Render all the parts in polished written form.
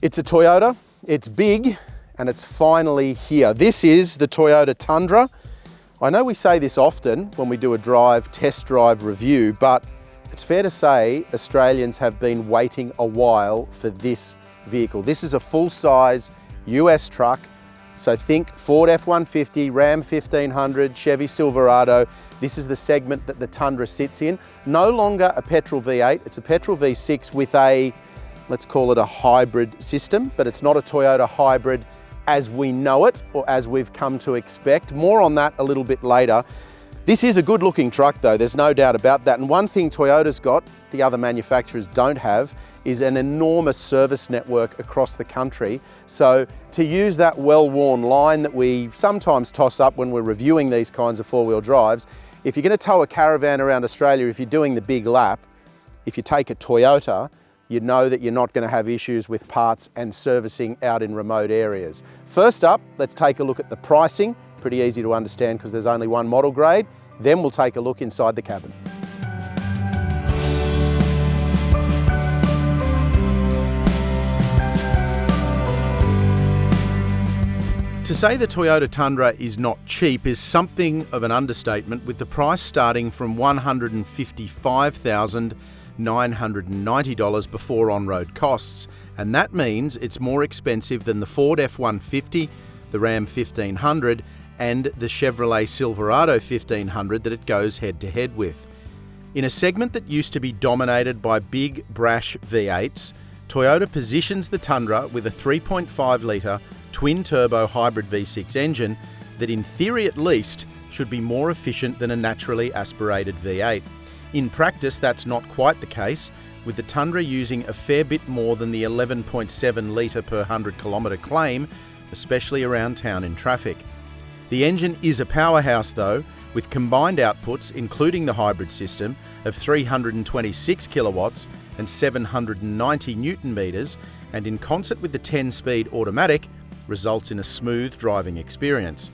It's a Toyota, it's big, and it's finally here. This is the Toyota Tundra. I know we say this often when we do a test drive review, but it's fair to say Australians have been waiting a while for this vehicle. This is a full-size US truck. So think Ford F-150, Ram 1500, Chevy Silverado. This is the segment that the Tundra sits in. No longer a petrol V8, it's a petrol V6 with a, let's call it a hybrid system, but it's not a Toyota hybrid as we know it or as we've come to expect. More on that a little bit later. This is a good looking truck though, there's no doubt about that. And one thing Toyota's got, the other manufacturers don't have, is an enormous service network across the country. So to use that well-worn line that we sometimes toss up when we're reviewing these kinds of four-wheel drives, if you're going to tow a caravan around Australia, if you're doing the big lap, if you take a Toyota, you know that you're not going to have issues with parts and servicing out in remote areas. First up, let's take a look at the pricing. Pretty easy to understand because there's only one model grade. Then we'll take a look inside the cabin. To say the Toyota Tundra is not cheap is something of an understatement, with the price starting from $155,990 before on-road costs, and that means it's more expensive than the Ford F-150, the Ram 1500 and the Chevrolet Silverado 1500 that it goes head-to-head with. In a segment that used to be dominated by big, brash V8s, Toyota positions the Tundra with a 3.5 litre twin-turbo hybrid V6 engine that, in theory at least, should be more efficient than a naturally aspirated V8. In practice, that's not quite the case, with the Tundra using a fair bit more than the 11.7 litre per 100 kilometre claim, especially around town in traffic. The engine is a powerhouse though, with combined outputs, including the hybrid system, of 326 kilowatts and 790 newton metres, and in concert with the 10-speed automatic, results in a smooth driving experience.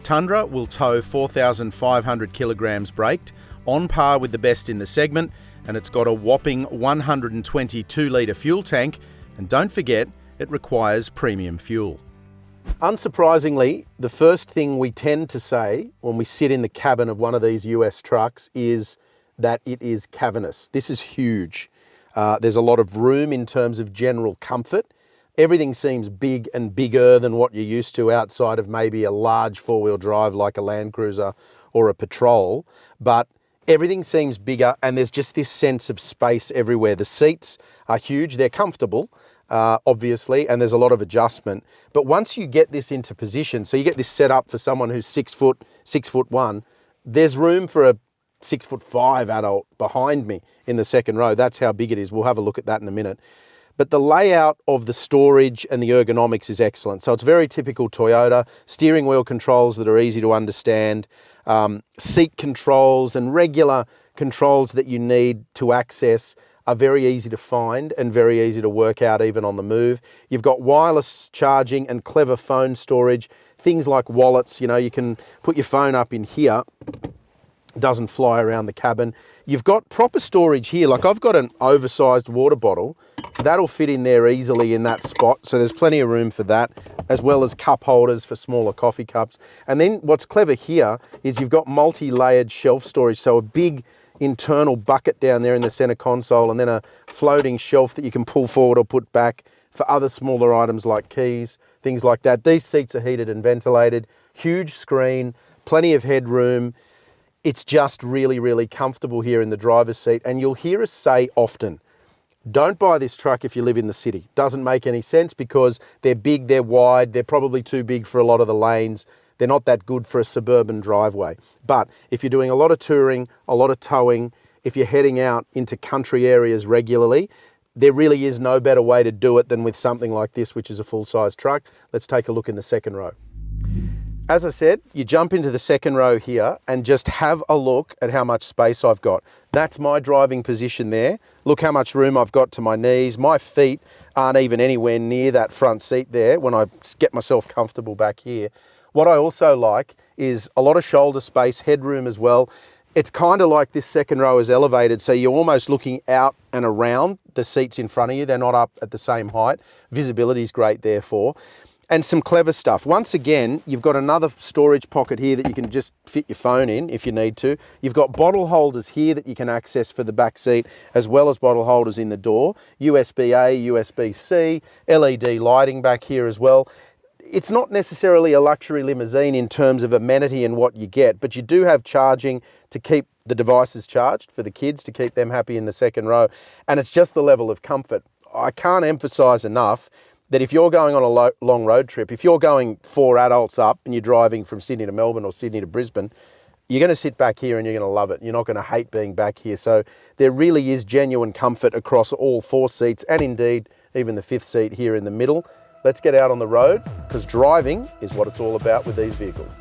Tundra will tow 4,500 kilograms braked, on par with the best in the segment, and it's got a whopping 122-litre fuel tank, and don't forget, it requires premium fuel. Unsurprisingly, the first thing we tend to say when we sit in the cabin of one of these US trucks is that it is cavernous. This is huge. There's a lot of room in terms of general comfort. Everything seems big and bigger than what you're used to outside of maybe a large four-wheel drive like a Land Cruiser or a Patrol, but everything seems bigger and there's just this sense of space everywhere. The seats are huge, they're comfortable, obviously, and there's a lot of adjustment. But once you get this into position, so you get this set up for someone who's 6'1", there's room for a 6'5" adult behind me in the second row. That's how big it is. We'll have a look at that in a minute. But the layout of the storage and the ergonomics is excellent. So it's very typical Toyota. Steering wheel controls that are easy to understand, seat controls and regular controls that you need to access are very easy to find and very easy to work out even on the move. You've got wireless charging and clever phone storage, things like wallets. You know, you can put your phone up in here, doesn't fly around the cabin. You've got proper storage here. Like I've got an oversized water bottle. That'll fit in there easily in that spot. So there's plenty of room for that, as well as cup holders for smaller coffee cups. And then what's clever here is you've got multi-layered shelf storage. So a big internal bucket down there in the center console, and then a floating shelf that you can pull forward or put back for other smaller items like keys, things like that. These seats are heated and ventilated, huge screen, plenty of headroom. It's just really, really comfortable here in the driver's seat. And you'll hear us say often, don't buy this truck if you live in the city. Doesn't make any sense because they're big, they're wide, they're probably too big for a lot of the lanes. They're not that good for a suburban driveway. But if you're doing a lot of touring, a lot of towing, if you're heading out into country areas regularly, there really is no better way to do it than with something like this, which is a full-size truck. Let's take a look in the second row. As I said, you jump into the second row here and just have a look at how much space I've got. That's my driving position there. Look how much room I've got to my knees. My feet aren't even anywhere near that front seat there when I get myself comfortable back here. What I also like is a lot of shoulder space, headroom as well. It's kind of like this second row is elevated, so you're almost looking out and around the seats in front of you. They're not up at the same height. Visibility is great therefore. And some clever stuff. Once again, you've got another storage pocket here that you can just fit your phone in if you need to. You've got bottle holders here that you can access for the back seat, as well as bottle holders in the door. USB-A, USB-C, LED lighting back here as well. It's not necessarily a luxury limousine in terms of amenity and what you get, but you do have charging to keep the devices charged for the kids, to keep them happy in the second row. And it's just the level of comfort. I can't emphasize enough that if you're going on a long road trip, if you're going 4 adults up and you're driving from Sydney to Melbourne or Sydney to Brisbane, you're going to sit back here and you're going to love it. You're not going to hate being back here. So there really is genuine comfort across all 4 seats, and indeed even the 5th seat here in the middle. Let's get out on the road, because driving is what it's all about with these vehicles.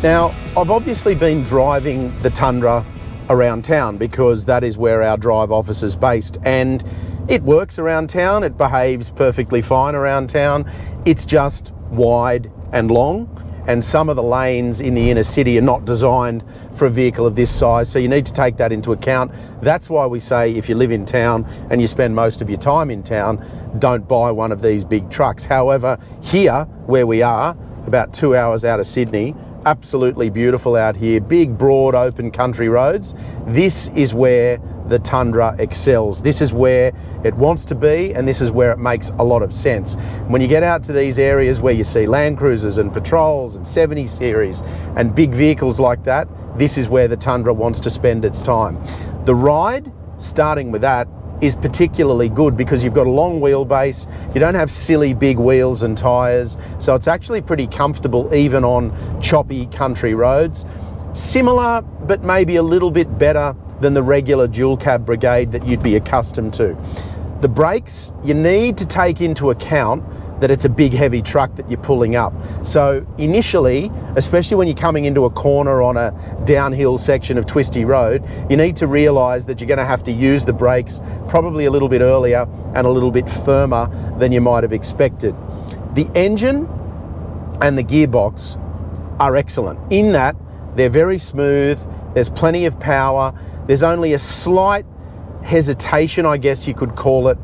Now, I've obviously been driving the Tundra around town because that is where our drive office is based, and it works around town. It behaves perfectly fine around town. It's just wide and long, and some of the lanes in the inner city are not designed for a vehicle of this size, so you need to take that into account. That's why we say if you live in town and you spend most of your time in town, don't buy one of these big trucks. However, here where we are, about 2 hours out of Sydney, absolutely beautiful out here, big, broad, open country roads. This is where the Tundra excels. This is where it wants to be, and this is where it makes a lot of sense. When you get out to these areas where you see Land Cruisers and Patrols and 70 series and big vehicles like that, this is where the Tundra wants to spend its time. The ride, starting with that, is particularly good because you've got a long wheelbase, you don't have silly big wheels and tyres, so it's actually pretty comfortable even on choppy country roads. Similar, but maybe a little bit better than the regular dual cab Brigade that you'd be accustomed to. The brakes, you need to take into account that it's a big heavy truck that you're pulling up. So initially, especially when you're coming into a corner on a downhill section of twisty road, you need to realise that you're going to have to use the brakes probably a little bit earlier and a little bit firmer than you might have expected. The engine and the gearbox are excellent in that they're very smooth, there's plenty of power, there's only a slight hesitation, I guess you could call it,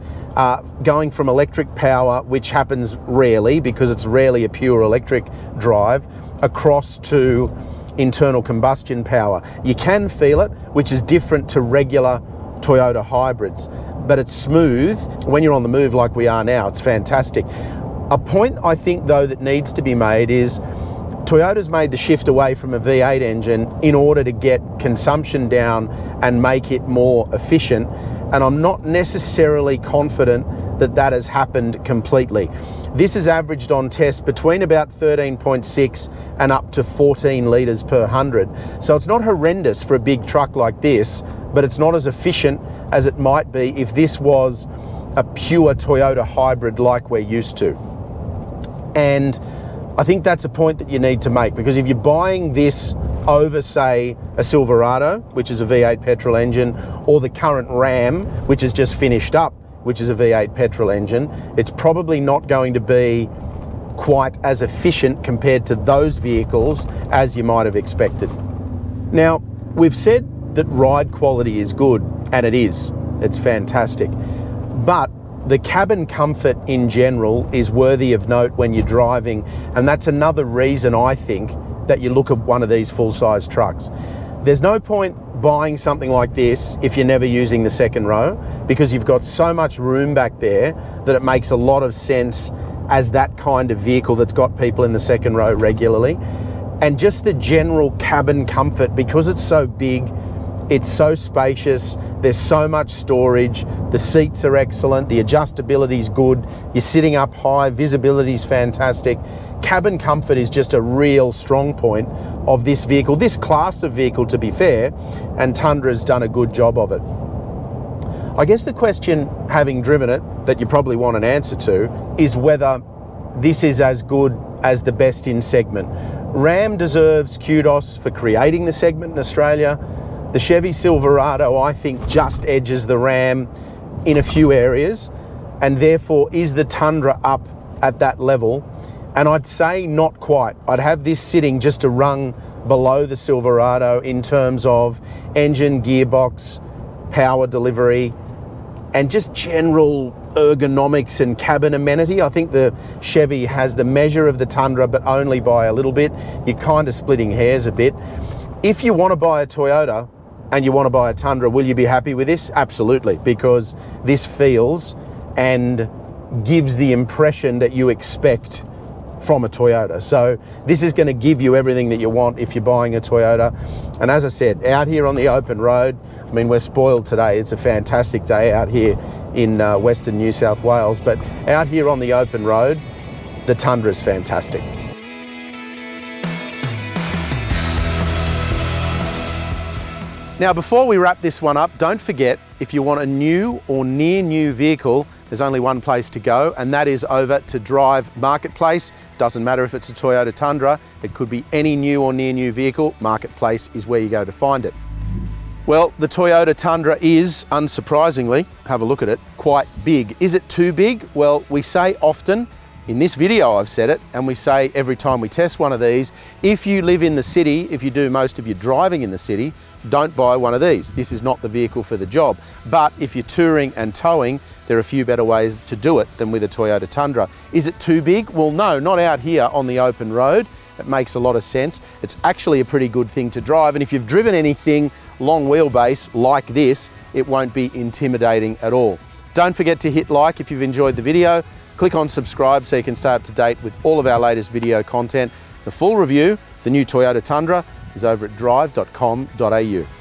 going from electric power, which happens rarely because it's rarely a pure electric drive, across to internal combustion power. You can feel it, which is different to regular Toyota hybrids, but it's smooth. When you're on the move like we are now, it's fantastic. A point I think though that needs to be made is Toyota's made the shift away from a V8 engine in order to get consumption down and make it more efficient, and I'm not necessarily confident that that has happened completely. This is averaged on test between about 13.6 and up to 14 litres per 100. So it's not horrendous for a big truck like this, but it's not as efficient as it might be if this was a pure Toyota hybrid like we're used to. And I think that's a point that you need to make, because if you're buying this over, say, a Silverado, which is a V8 petrol engine, or the current Ram, which has just finished up, which is a V8 petrol engine, it's probably not going to be quite as efficient compared to those vehicles as you might have expected. Now, we've said that ride quality is good, and it is. It's fantastic. But the cabin comfort in general is worthy of note when you're driving, and that's another reason I think that you look at one of these full-size trucks. There's no point buying something like this if you're never using the second row, because you've got so much room back there that it makes a lot of sense as that kind of vehicle that's got people in the second row regularly. And just the general cabin comfort, because it's so big, it's so spacious, there's so much storage, the seats are excellent, the adjustability's good, you're sitting up high, visibility's fantastic. Cabin comfort is just a real strong point of this vehicle, this class of vehicle to be fair, and Tundra's done a good job of it. I guess the question, having driven it, that you probably want an answer to, is whether this is as good as the best in segment. Ram deserves kudos for creating the segment in Australia. The Chevy Silverado, I think, just edges the Ram in a few areas, and therefore is the Tundra up at that level? And I'd say not quite. I'd have this sitting just a rung below the Silverado in terms of engine, gearbox, power delivery, and just general ergonomics and cabin amenity. I think the Chevy has the measure of the Tundra, but only by a little bit. You're kind of splitting hairs a bit. If you want to buy a Toyota and you want to buy a Tundra, will you be happy with this? Absolutely, because this feels and gives the impression that you expect from a Toyota. So this is going to give you everything that you want if you're buying a Toyota. And as I said, out here on the open road, I mean, we're spoiled today. It's a fantastic day out here in Western New South Wales, but out here on the open road, the Tundra is fantastic. Now, before we wrap this one up, don't forget, if you want a new or near new vehicle, there's only one place to go, and that is over to Drive Marketplace. Doesn't matter if it's a Toyota Tundra, it could be any new or near new vehicle. Marketplace is where you go to find it. Well, the Toyota Tundra is, unsurprisingly, have a look at it, quite big. Is it too big? Well, we say often, in this video I've said it, and we say every time we test one of these, if you live in the city, if you do most of your driving in the city, don't buy one of these. This is not the vehicle for the job. But if you're touring and towing, there are a few better ways to do it than with a Toyota Tundra. Is it too big? Well, no, not out here on the open road. It makes a lot of sense. It's actually a pretty good thing to drive, and if you've driven anything long wheelbase like this, it won't be intimidating at all. Don't forget to hit like if you've enjoyed the video. Click on subscribe so you can stay up to date with all of our latest video content. The full review, the new Toyota Tundra, is over at Drive.com.au.